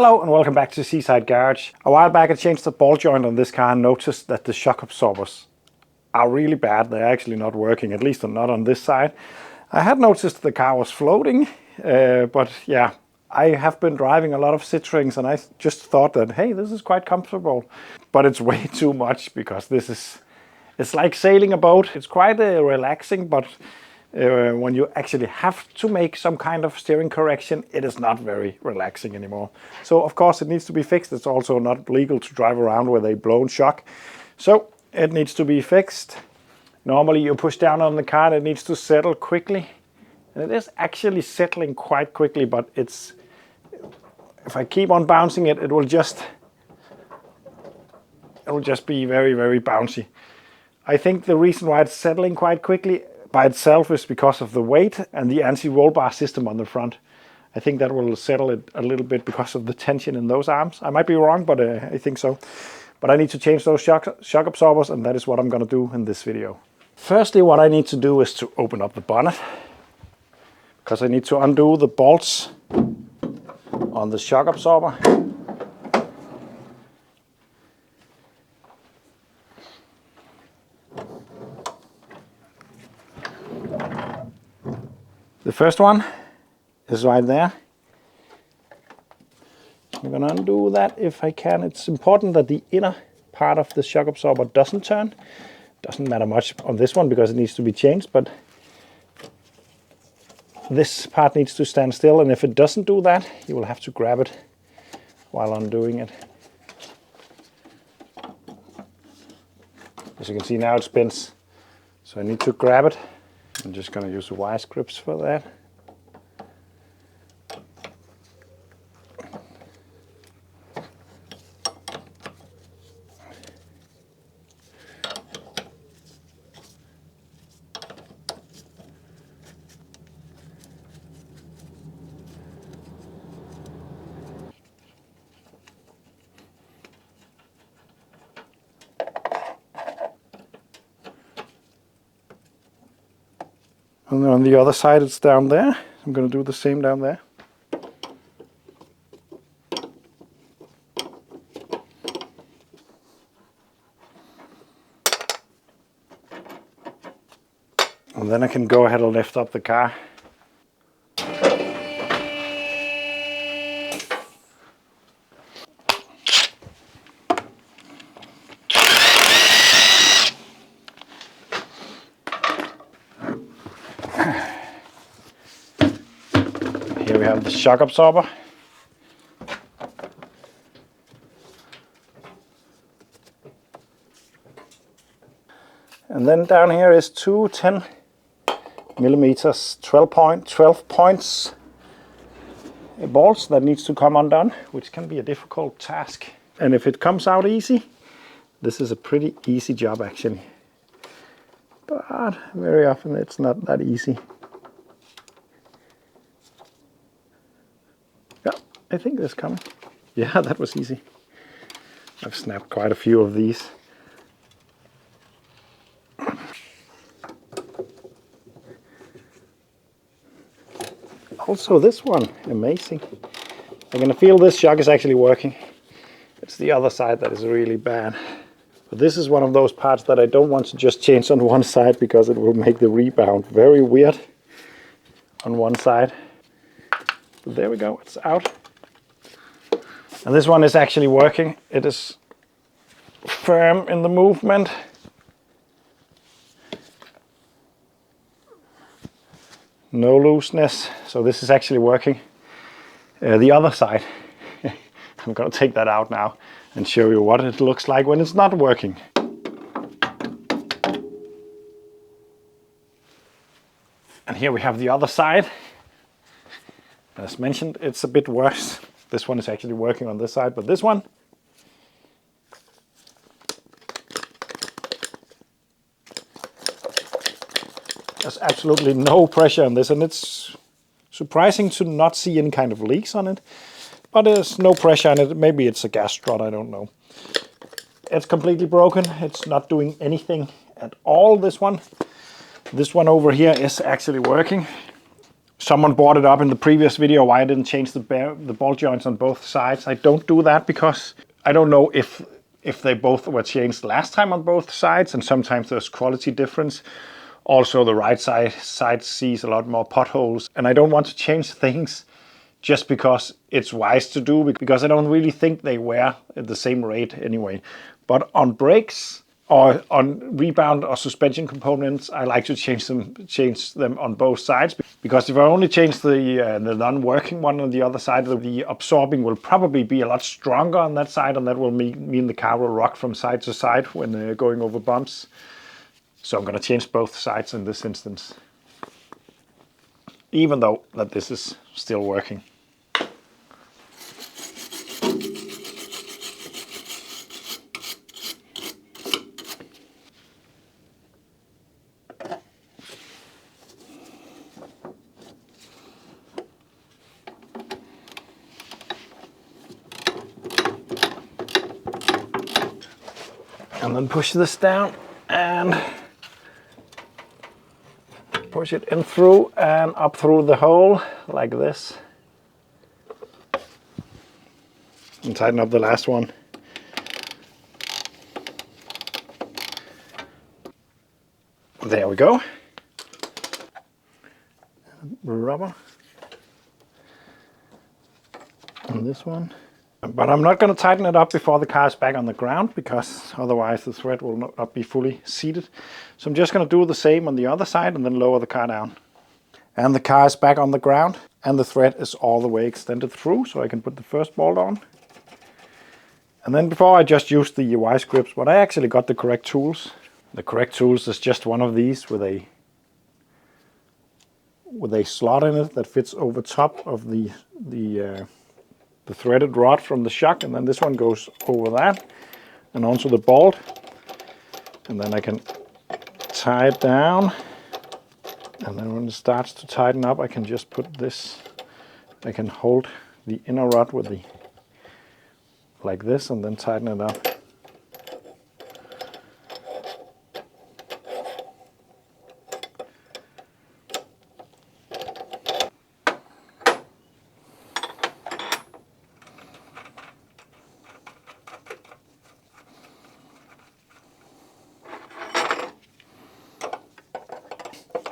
Hello and welcome back to Seasick Garage. A while back I changed the ball joint on this car and noticed that the shock absorbers are really bad. They're actually not working, at least not on this side. I had noticed the car was floating, but yeah, I have been driving a lot of Citroens and I just thought that, hey, this is quite comfortable. But it's way too much because it's like sailing a boat. It's quite relaxing, but when you actually have to make some kind of steering correction, it is not very relaxing anymore. So of course it needs to be fixed. It's also not legal to drive around with a blown shock. So it needs to be fixed. Normally you push down on the car and it needs to settle quickly. And it is actually settling quite quickly, but if I keep on bouncing it, it will just be very, very bouncy. I think the reason why it's settling quite quickly by itself is because of the weight and the anti-roll bar system on the front. I think that will settle it a little bit because of the tension in those arms. I might be wrong, but I think so. But I need to change those shock absorbers, and that is what I'm going to do in this video. Firstly, what I need to do is to open up the bonnet, because I need to undo the bolts on the shock absorber. The first one is right there. I'm going to undo that if I can. It's important that the inner part of the shock absorber doesn't turn. Doesn't matter much on this one because it needs to be changed, but this part needs to stand still, and if it doesn't do that, you will have to grab it while undoing it. As you can see now, it spins, so I need to grab it. I'm just going to use the wire grips for that. And then on the other side it's down there. I'm going to do the same down there. And then I can go ahead and lift up the car. Here we have the shock absorber. And then down here is two 10 millimeters 12 points bolts that needs to come undone, which can be a difficult task. And if it comes out easy, this is a pretty easy job actually. But very often it's not that easy. I think that's coming. Yeah, that was easy. I've snapped quite a few of these. Also this one, amazing. I can feel this shock is actually working. It's the other side that is really bad. But this is one of those parts that I don't want to just change on one side because it will make the rebound very weird on one side. But there we go, it's out. And this one is actually working. It is firm in the movement. No looseness. So this is actually working. The other side, I'm going to take that out now and show you what it looks like when it's not working. And here we have the other side. As mentioned, it's a bit worse. This one is actually working on this side, but this one, there's absolutely no pressure on this, and it's surprising to not see any kind of leaks on it, but there's no pressure on it. Maybe it's a gas strut, I don't know. It's completely broken. It's not doing anything at all, this one. This one over here is actually working. Someone brought it up in the previous video why I didn't change the ball joints on both sides. I don't do that because I don't know if they both were changed last time on both sides, and sometimes there's quality difference. Also, the right side sees a lot more potholes, and I don't want to change things just because it's wise to do, because I don't really think they wear at the same rate anyway. But on brakes or on rebound or suspension components, I like to change them on both sides, because if I only change the non-working one on the other side, the absorbing will probably be a lot stronger on that side, and that will mean the car will rock from side to side when going over bumps. So I'm going to change both sides in this instance, even though that this is still working. And then push this down and push it in through and up through the hole like this. And tighten up the last one. There we go. Rubber. And this one. But I'm not going to tighten it up before the car is back on the ground, because otherwise the thread will not be fully seated. So I'm just going to do the same on the other side and then lower the car down. And the car is back on the ground and the thread is all the way extended through, so I can put the first bolt on. And then before I just used the vice grips, but I actually got the correct tools. The correct tools is just one of these with a slot in it that fits over top of the threaded rod from the shock, and then this one goes over that and onto the bolt, and then I can tie it down, and then when it starts to tighten up I can just put this, I can hold the inner rod with the like this and then tighten it up.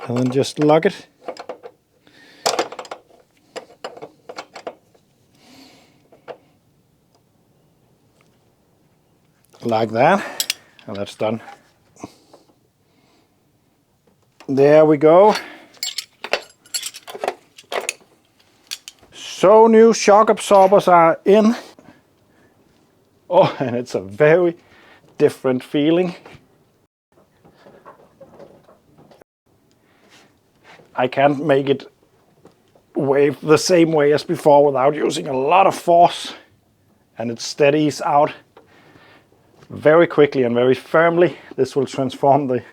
And then just lock it. Like that, and that's done. There we go. So new shock absorbers are in. Oh, and it's a very different feeling. I can't make it wave the same way as before without using a lot of force, and it steadies out very quickly and very firmly. This will transform the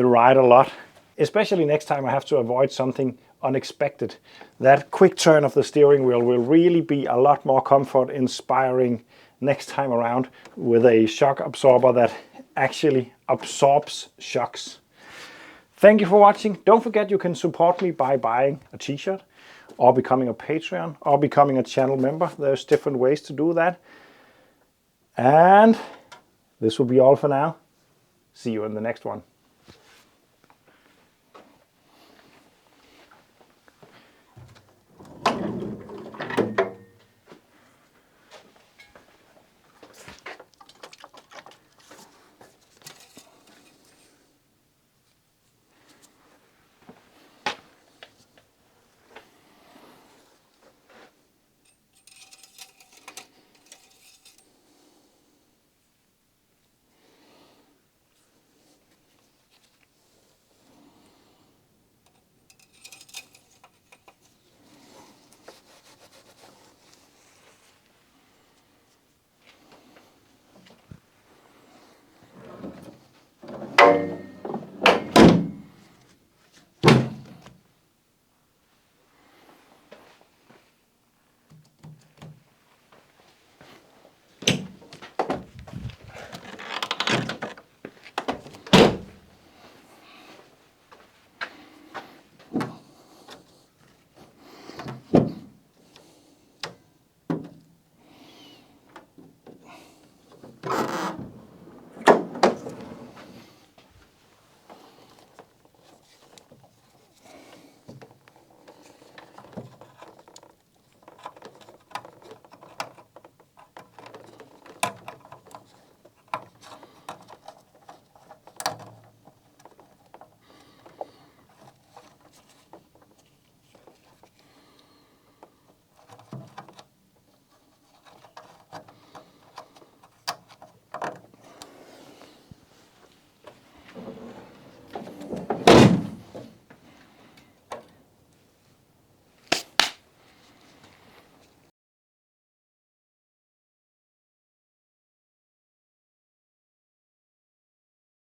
ride a lot, especially next time I have to avoid something unexpected. That quick turn of the steering wheel will really be a lot more comfort inspiring next time around with a shock absorber that actually absorbs shocks. Thank you for watching. Don't forget you can support me by buying a t-shirt or becoming a Patreon or becoming a channel member. There's different ways to do that. And this will be all for now. See you in the next one.